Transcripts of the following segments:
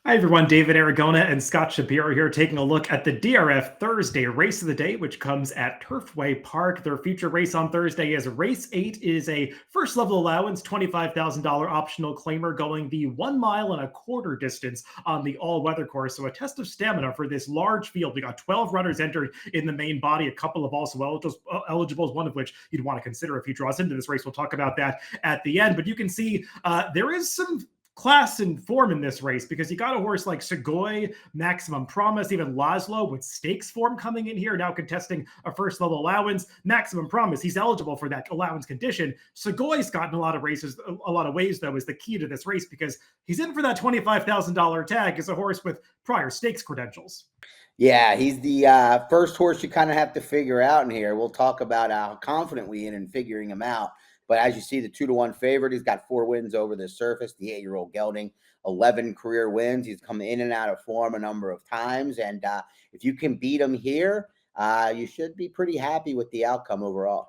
Hi everyone, David Aragona and Scott Shapiro here taking a look at the DRF Thursday race of the day, which comes at Turfway Park. Their feature race on Thursday is Race 8 is a first level allowance, $25,000 optional claimer going the 1 mile and a quarter distance on the all-weather course. So a test of stamina for this large field. We got 12 runners entered in the main body, a couple of also eligibles, one of which you'd want to consider if he draws into this race. We'll talk about that at the end. But you can see there is some class and form in this race because you got a horse like Segoy, Maximum Promise, even Laszlo with stakes form coming in here, now contesting a first level allowance. Maximum Promise, he's eligible for that allowance condition. Segoy's gotten a lot of races, a lot of ways though, is the key to this race because he's in for that $25,000 tag as a horse with prior stakes credentials. Yeah, he's the first horse you kind of have to figure out in here. We'll talk about how confident we in figuring him out. But as you see, the 2-1 favorite, he's got 4 wins over the surface. The 8-year-old gelding, 11 career wins. He's come in and out of form a number of times. And if you can beat him here, you should be pretty happy with the outcome overall.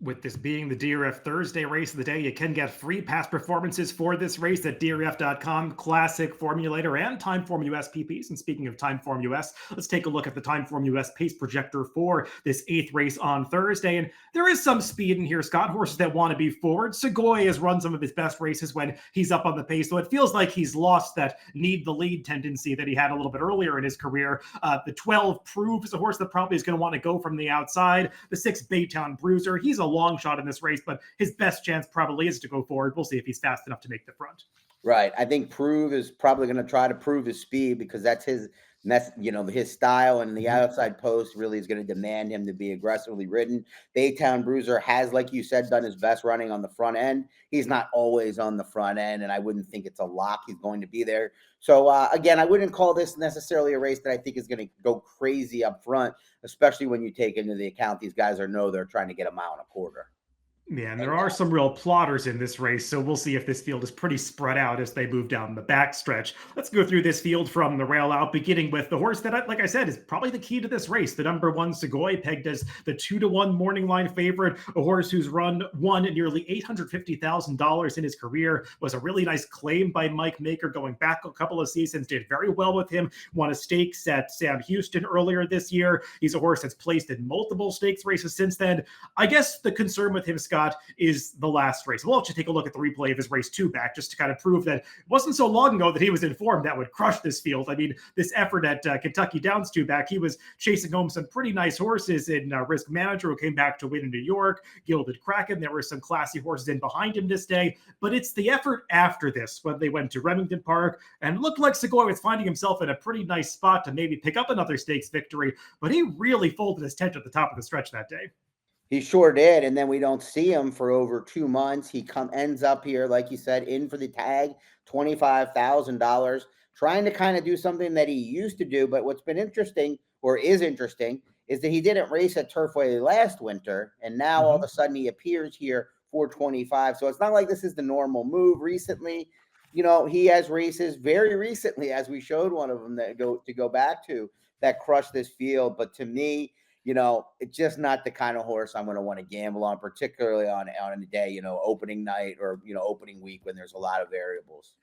With this being the DRF Thursday race of the day, you can get free past performances for this race at DRF.com, Classic Formulator, and Timeform US PPs. And speaking of Timeform US, let's take a look at the Timeform US pace projector for this 8th race on Thursday. And there is some speed in here, Scott. Horses that want to be forward. Segoy has run some of his best races when he's up on the pace, so it feels like he's lost that need the lead tendency that he had a little bit earlier in his career. The 12 Prove is a horse that probably is going to want to go from the outside. The 6 Baytown Bruiser, he's a long shot in this race, but his best chance probably is to go forward. We'll see if he's fast enough to make the front. Right. I think Prove is probably going to try to prove his speed because that's his style, and the outside post really is going to demand him to be aggressively ridden. Baytown Bruiser has, like you said, done his best running on the front end. He's not always on the front end, and I wouldn't think it's a lock he's going to be there. So, again, I wouldn't call this necessarily a race that I think is going to go crazy up front, especially when you take into the account these guys they're trying to get a mile and a quarter. Yeah, and there are some real plotters in this race, so we'll see if this field is pretty spread out as they move down the backstretch. Let's go through this field from the rail out, beginning with the horse that, like I said, is probably the key to this race. The number 1 Segoy, pegged as the 2-1 morning line favorite, a horse who's won nearly $850,000 in his career, was a really nice claim by Mike Maker going back a couple of seasons, did very well with him, won a stakes at Sam Houston earlier this year. He's a horse that's placed in multiple stakes races since then. I guess the concern with him, Scott, is the last race. We'll actually take a look at the replay of his race 2 back just to kind of prove that it wasn't so long ago that he was in form that would crush this field. I mean, this effort at Kentucky Downs 2 back, he was chasing home some pretty nice horses in Risk Manager, who came back to win in New York, Gilded Kraken. There were some classy horses in behind him this day, but it's the effort after this when they went to Remington Park and looked like Segoy was finding himself in a pretty nice spot to maybe pick up another stakes victory, but he really folded his tent at the top of the stretch that day. He sure did, and then we don't see him for over 2 months. He ends up here, like you said, in for the tag, $25,000, trying to kind of do something that he used to do. But what's been interesting, or is interesting, is that he didn't race at Turfway last winter, and now all of a sudden he appears here for 25. So it's not like this is the normal move. Recently, he has races very recently, as we showed one of them that go back to, that crushed this field. But to me, it's just not the kind of horse I'm going to want to gamble on, particularly on a day, opening night or, opening week when there's a lot of variables.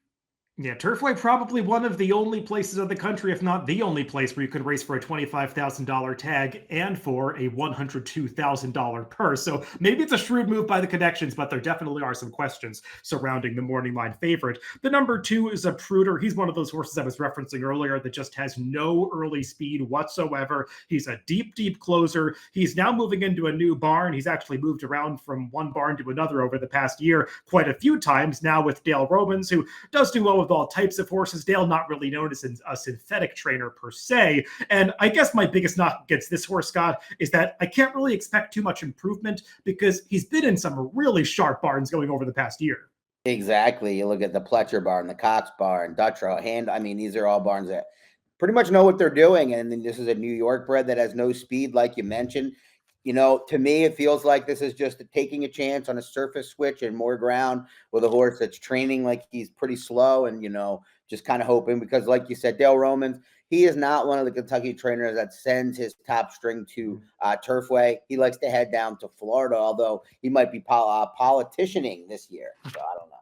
Yeah, Turfway probably one of the only places in the country, if not the only place, where you can race for a $25,000 tag and for a $102,000 purse. So maybe it's a shrewd move by the connections, but there definitely are some questions surrounding the morning line favorite. The number 2 is a Pruder. He's one of those horses I was referencing earlier that just has no early speed whatsoever. He's a deep, deep closer. He's now moving into a new barn. He's actually moved around from one barn to another over the past year quite a few times now with Dale Romans, who does do well with all types of horses. Dale, not really known as a synthetic trainer per se. And I guess my biggest knock against this horse, Scott, is that I can't really expect too much improvement because he's been in some really sharp barns going over the past year. Exactly. You look at the Pletcher barn, the Cox barn, Dutrow, these are all barns that pretty much know what they're doing. And then this is a New York bred that has no speed, like you mentioned. To me, it feels like this is just taking a chance on a surface switch and more ground with a horse that's training like he's pretty slow and, just kind of hoping because, like you said, Dale Romans, he is not one of the Kentucky trainers that sends his top string to Turfway. He likes to head down to Florida, although he might be politicianing this year. So I don't know.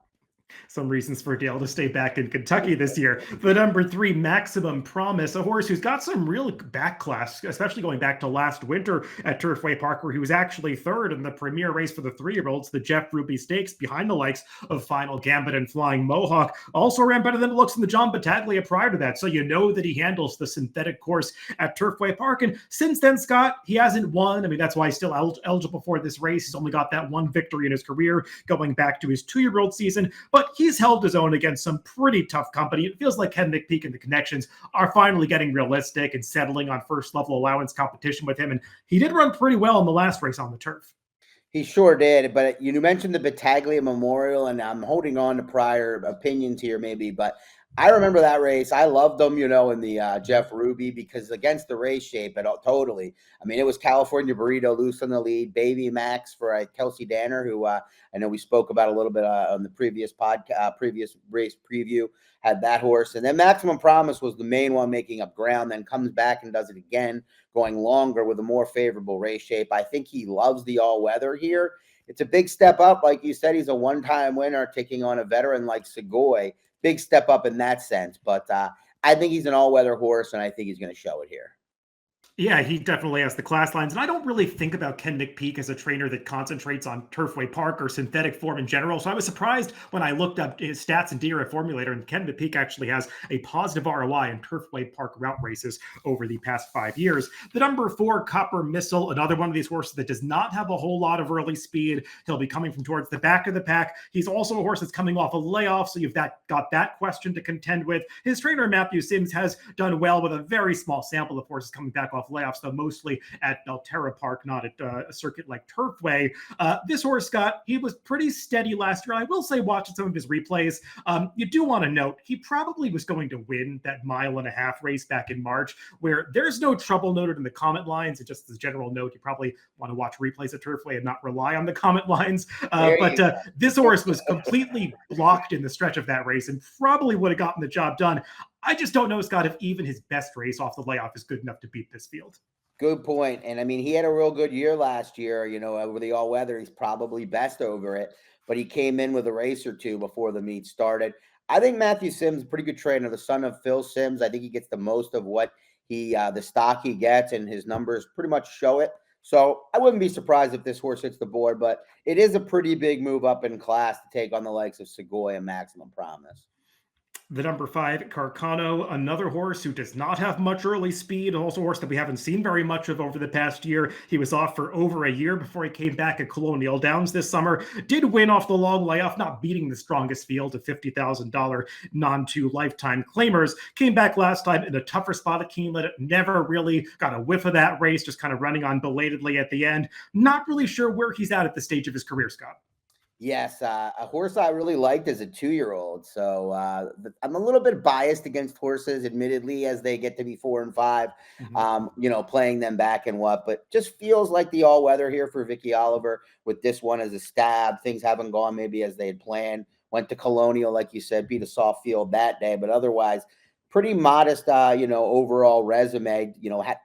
Some reasons for Dale to stay back in Kentucky this year. The number 3, Maximum Promise, a horse who's got some real back class, especially going back to last winter at Turfway Park, where he was actually third in the premier race for the 3-year-olds, the Jeff Ruby Stakes, behind the likes of Final Gambit and Flying Mohawk. Also ran better than it looks in the John Battaglia prior to that, so you know that he handles the synthetic course at Turfway Park. And since then, Scott, he hasn't won. I mean, that's why he's still eligible for this race. He's only got that one victory in his career going back to his 2-year-old season, but he's held his own against some pretty tough company. It feels like Ken McPeak and the connections are finally getting realistic and settling on first level allowance competition with him. And he did run pretty well in the last race on the turf. He sure did, but you mentioned the Battaglia Memorial, and I'm holding on to prior opinions here maybe, but I remember that race. I loved them, in the Jeff Ruby, because against the race shape, totally. I mean, it was California Burrito loose on the lead, Baby Max for Kelsey Danner, who I know we spoke about a little bit on the previous previous race preview, had that horse. And then Maximum Promise was the main one making up ground, then comes back and does it again, going longer with a more favorable race shape. I think he loves the all-weather here. It's a big step up. Like you said, he's a one-time winner taking on a veteran like Segoy. Big step up in that sense. But I think he's an all-weather horse, and I think he's going to show it here. Yeah, he definitely has the class lines. And I don't really think about Ken McPeak as a trainer that concentrates on Turfway Park or synthetic form in general. So I was surprised when I looked up his stats in DRF Formulator, and Ken McPeak actually has a positive ROI in Turfway Park route races over the past 5 years. The number 4, Copper Missile, another one of these horses that does not have a whole lot of early speed. He'll be coming from towards the back of the pack. He's also a horse that's coming off a layoff, so you've got that question to contend with. His trainer, Matthew Sims, has done well with a very small sample of horses coming back off layoffs, though mostly at Belterra Park, not at a circuit like Turfway. This horse, Scott, he was pretty steady last year. I will say, watching some of his replays, you do want to note he probably was going to win that 1.5-mile race back in March, where there's no trouble noted in the comment lines. And just as a general note, you probably want to watch replays at Turfway and not rely on the comment lines. But this horse was completely blocked in the stretch of that race and probably would have gotten the job done. I just don't know, Scott, if even his best race off the layoff is good enough to beat this field. Good point. And I mean, he had a real good year last year, over the all weather. He's probably best over it, but he came in with a race or two before the meet started. I think Matthew Sims, pretty good trainer, the son of Phil Sims. I think he gets the most of what the stock he gets, and his numbers pretty much show it. So I wouldn't be surprised if this horse hits the board, but it is a pretty big move up in class to take on the likes of Segoy and Maximum Promise. The number 5, Carcano, another horse who does not have much early speed, also a horse that we haven't seen very much of over the past year. He was off for over a year before he came back at Colonial Downs this summer. Did win off the long layoff, not beating the strongest field of $50,000 non-2 lifetime claimers. Came back last time in a tougher spot at Keeneland. Never really got a whiff of that race, just kind of running on belatedly at the end. Not really sure where he's at this stage of his career, Scott. Yes, a horse I really liked as a 2-year-old. So I'm a little bit biased against horses, admittedly, as they get to be 4 and 5, playing them back and what. But just feels like the all-weather here for Vicky Oliver with this one as a stab. Things haven't gone maybe as they had planned. Went to Colonial, like you said, beat a soft field that day. But otherwise, pretty modest, overall resume,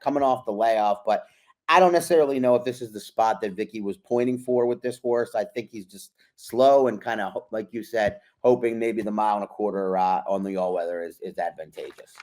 coming off the layoff. But I don't necessarily know if this is the spot that Vicky was pointing for with this horse. I think he's just slow and kind of, like you said, hoping maybe the 1.25 on the all-weather is advantageous.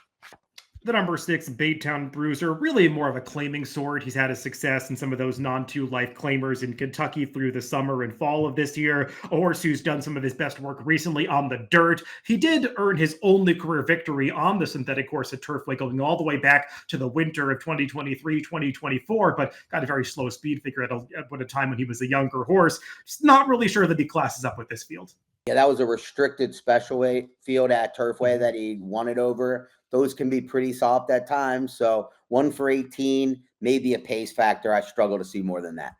The number 6, Baytown Bruiser, really more of a claiming sort. He's had a success in some of those non-2 life claimers in Kentucky through the summer and fall of this year. A horse who's done some of his best work recently on the dirt. He did earn his only career victory on the synthetic course at Turfway, going all the way back to the winter of 2023-2024, but got a very slow speed figure at a time when he was a younger horse. Just not really sure that he classes up with this field. Yeah, that was a restricted special weight field at Turfway that he won it over. Those can be pretty soft at times. So 1 for 18, maybe a pace factor. I struggle to see more than that.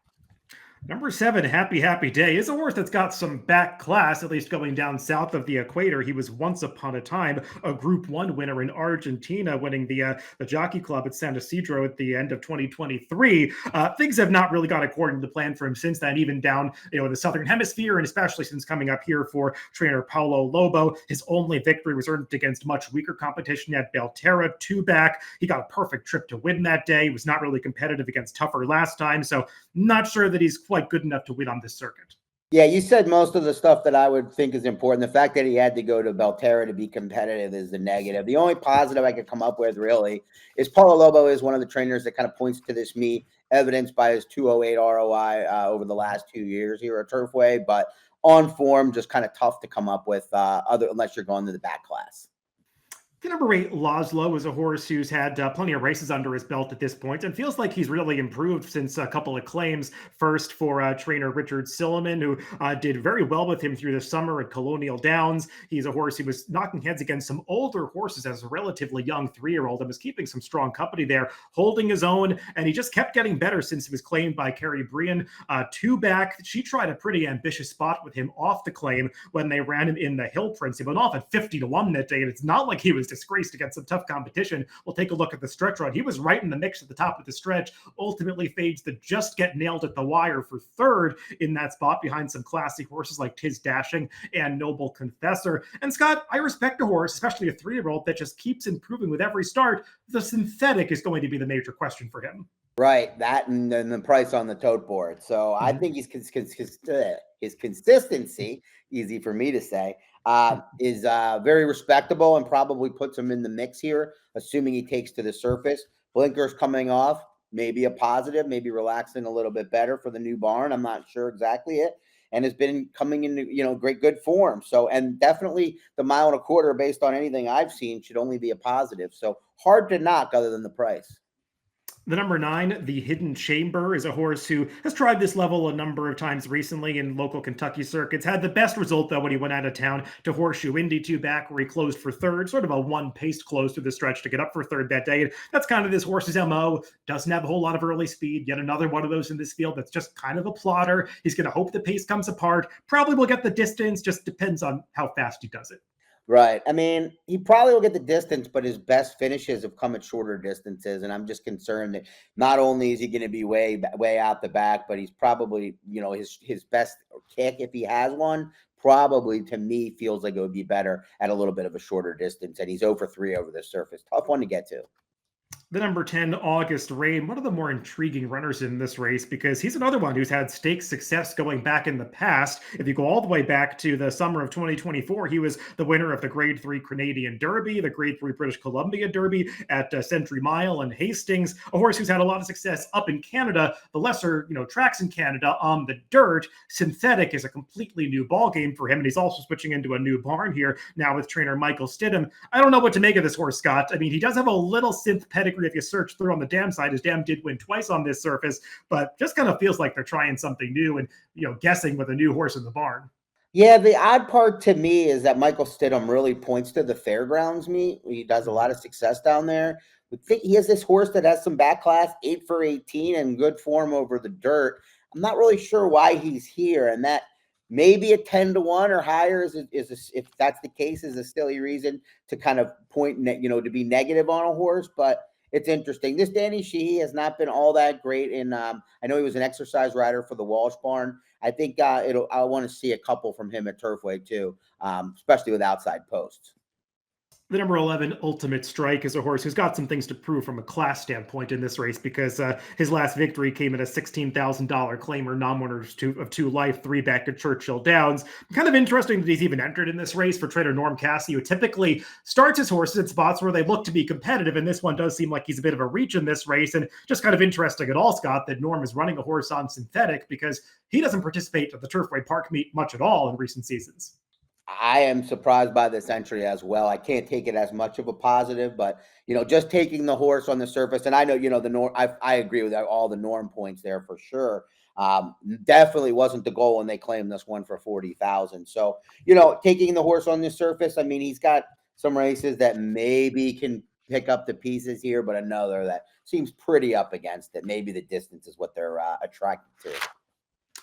Number 7, Happy Day, is a horse that's got some back class, at least going down south of the equator. He was once upon a time a Group 1 winner in Argentina, winning the Jockey Club at San Isidro at the end of 2023. Things have not really gone according to the plan for him since then, even down in the Southern Hemisphere, and especially since coming up here for trainer Paulo Lobo. His only victory was earned against much weaker competition at Belterra, 2 back. He got a perfect trip to win that day. He was not really competitive against tougher last time, so not sure that he's quite good enough to win on this circuit. Yeah, you said most of the stuff that I would think is important. The fact that he had to go to Belterra to be competitive is the negative. The only positive I could come up with really is Paulo Lobo is one of the trainers that kind of points to this meet, evidenced by his 208 ROI over the last 2 years here at Turfway. But on form, just kind of tough to come up with other unless you're going to the back class. The number 8, Laszlo, is a horse who's had plenty of races under his belt at this point and feels like he's really improved since a couple of claims. First for trainer Richard Silliman, who did very well with him through the summer at Colonial Downs. He's a horse who was knocking heads against some older horses as a relatively young 3-year-old and was keeping some strong company there, holding his own. And he just kept getting better since he was claimed by Carrie Brian. 2 back, she tried a pretty ambitious spot with him off the claim when they ran him in the Hill Prince. He went off at 50-1 that day, and it's not like he was disgraced against some tough competition. We'll take a look at the stretch run. He was right in the mix at the top of the stretch, ultimately fades to just get nailed at the wire for 3rd in that spot behind some classy horses like Tiz Dashing and Noble Confessor. And Scott, I respect a horse, especially a 3-year-old, that just keeps improving with every start. The synthetic is going to be the major question for him. Right, that and then the price on the tote board. So I think his consistency, easy for me to say, is very respectable and probably puts him in the mix here, assuming he takes to the surface. Blinkers coming off, maybe a positive, maybe relaxing a little bit better for the new barn. I'm not sure exactly it. And has been coming in, good form. So, and definitely the 1.25 miles based on anything I've seen should only be a positive. So hard to knock other than the price. The number 9, the Hidden Chamber, is a horse who has tried this level a number of times recently in local Kentucky circuits. Had the best result, though, when he went out of town to Horseshoe Indy 2 back, where he closed for 3rd, sort of a one-paced close through the stretch to get up for 3rd that day. And that's kind of this horse's MO. Doesn't have a whole lot of early speed. Yet another one of those in this field that's just kind of a plotter. He's going to hope the pace comes apart. Probably will get the distance. Just depends on how fast he does it. Right. I mean, he probably will get the distance, but his best finishes have come at shorter distances. And I'm just concerned that not only is he going to be way out the back, but he's probably, his best kick, if he has one, probably to me feels like it would be better at a little bit of a shorter distance. And he's over 3 over the surface. Tough one to get to. The number 10, August Rain, one of the more intriguing runners in this race because he's another one who's had stakes success going back in the past. If you go all the way back to the summer of 2024, he was the winner of the Grade 3 Canadian Derby, the Grade 3 British Columbia Derby at Century Mile and Hastings, a horse who's had a lot of success up in Canada, the lesser, tracks in Canada on the dirt. Synthetic is a completely new ballgame for him, and he's also switching into a new barn here now with trainer Michael Stidham. I don't know what to make of this horse, Scott. I mean, he does have a little synth pedigree if you search through on the dam side. His dam did win twice on this surface, but just kind of feels like they're trying something new and, guessing with a new horse in the barn. Yeah, the odd part to me is that Michael Stidham really points to the fairgrounds meet. He does a lot of success down there. We think he has this horse that has some back class, 8 for 18 and good form over the dirt. I'm not really sure why he's here, and that maybe a 10-1 or higher is if that's the case, is a silly reason to kind of point, to be negative on a horse, but it's interesting. This Danny Sheehy has not been all that great in, I know he was an exercise rider for the Walsh barn. I think I want to see a couple from him at Turfway too, especially with outside posts. The number 11, Ultimate Strike, is a horse who's got some things to prove from a class standpoint in this race because his last victory came at a $16,000 claimer non-winners of 2 life, 3 back at Churchill Downs. Kind of interesting that he's even entered in this race for trainer Norm Cassie, who typically starts his horses in spots where they look to be competitive, and this one does seem like he's a bit of a reach in this race, and just kind of interesting at all, Scott, that Norm is running a horse on synthetic because he doesn't participate at the Turfway Park meet much at all in recent seasons. I am surprised by this entry as well. I can't take it as much of a positive, but just taking the horse on the surface, and I know the Norm. I agree with all the Norm points there for sure. Definitely wasn't the goal when they claimed this one for 40,000. So taking the horse on the surface. I mean, he's got some races that maybe can pick up the pieces here, but another that seems pretty up against it. Maybe the distance is what they're attracted to.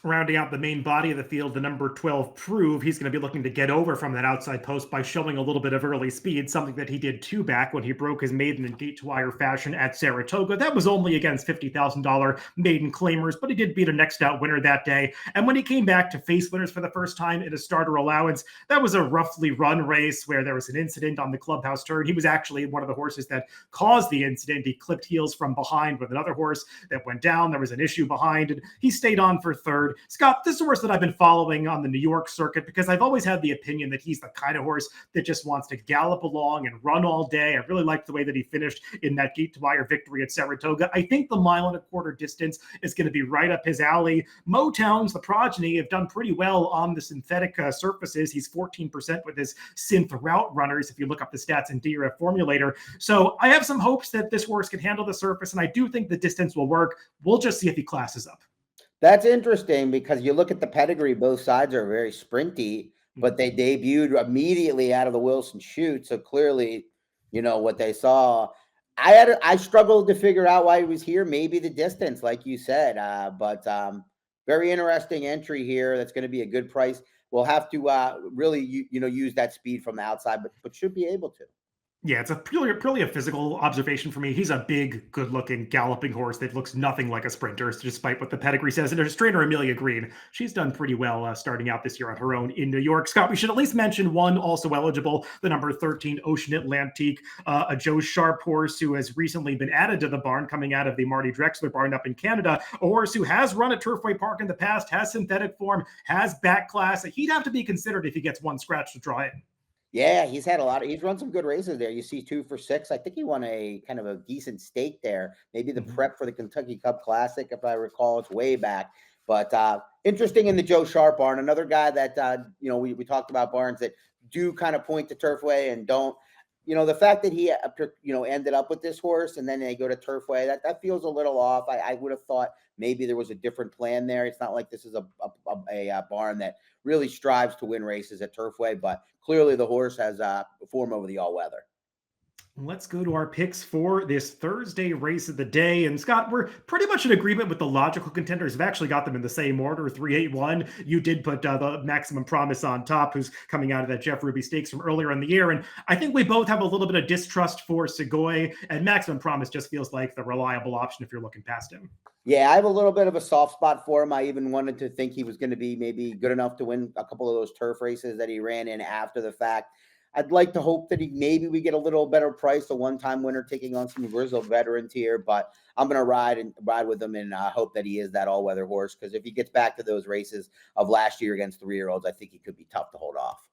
Rounding out the main body of the field, the number 12, Prove. He's going to be looking to get over from that outside post by showing a little bit of early speed, something that he did 2 back when he broke his maiden in gate-to-wire fashion at Saratoga. That was only against $50,000 maiden claimers, but he did beat a next out winner that day. And when he came back to face winners for the first time in a starter allowance, that was a roughly run race where there was an incident on the clubhouse turn. He was actually one of the horses that caused the incident. He clipped heels from behind with another horse that went down. There was an issue behind, and he stayed on for 3rd. third. Scott, this is a horse that I've been following on the New York circuit because I've always had the opinion that he's the kind of horse that just wants to gallop along and run all day. I really liked the way that he finished in that gate to wire victory at Saratoga. I think the 1.25 mile distance is going to be right up his alley. Motowns, the progeny, have done pretty well on the synthetic surfaces. He's 14% with his synth route runners if you look up the stats in DRF Formulator. So I have some hopes that this horse can handle the surface, and I do think the distance will work. We'll just see if he classes up. That's interesting because you look at the pedigree, both sides are very sprinty, but they debuted immediately out of the Wilson chute. So clearly, you know, what they saw. I struggled to figure out why he was here. Maybe the distance, like you said, but very interesting entry here. That's going to be a good price. We'll have to really, use that speed from the outside, but should be able to. Yeah, it's purely a physical observation for me. He's a big, good-looking, galloping horse that looks nothing like a sprinter, despite what the pedigree says. And there's trainer Amelia Green. She's done pretty well starting out this year on her own in New York. Scott, we should at least mention one also eligible, the number 13 Ocean Atlantique, a Joe Sharp horse who has recently been added to the barn coming out of the Marty Drexler barn up in Canada, a horse who has run at Turfway Park in the past, has synthetic form, has back class. He'd have to be considered if he gets one scratch to draw in. Yeah, he's he's run some good races there. You see 2 for 6. I think he won a kind of a decent stake there. Maybe the prep for the Kentucky Cup Classic, if I recall, it's way back. But interesting in the Joe Sharp barn, another guy that, we talked about barns that do kind of point to Turfway and don't. The fact that he, ended up with this horse and then they go to Turfway, that feels a little off. I would have thought maybe there was a different plan there. It's not like this is a barn that really strives to win races at Turfway, but clearly the horse has form over the all-weather. Let's go to our picks for this Thursday race of the day. And Scott, we're pretty much in agreement with the logical contenders. I've actually got them in the same order, 3-8-1. You did put the Maximum Promise on top, who's coming out of that Jeff Ruby Stakes from earlier in the year. And I think we both have a little bit of distrust for Segoy, and Maximum Promise just feels like the reliable option if you're looking past him. Yeah, I have a little bit of a soft spot for him. I even wanted to think he was going to be maybe good enough to win a couple of those turf races that he ran in after the fact. I'd like to hope that maybe we get a little better price, a one-time winner taking on some grizzled veterans here, but I'm going to ride with him and hope that he is that all-weather horse, because if he gets back to those races of last year against 3-year-olds, I think he could be tough to hold off.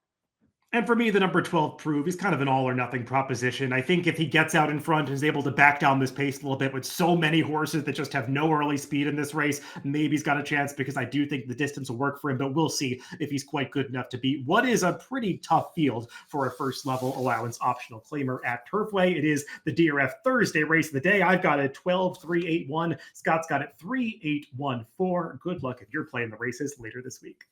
And for me, the number 12 Prove, he's kind of an all or nothing proposition. I think if he gets out in front and is able to back down this pace a little bit with so many horses that just have no early speed in this race, maybe he's got a chance, because I do think the distance will work for him, but we'll see if he's quite good enough to beat what is a pretty tough field for a first level allowance optional claimer at Turfway. It is the DRF Thursday race of the day. I've got it 12-3-8-1. Scott's got it 3-8-1-4. Good luck if you're playing the races later this week.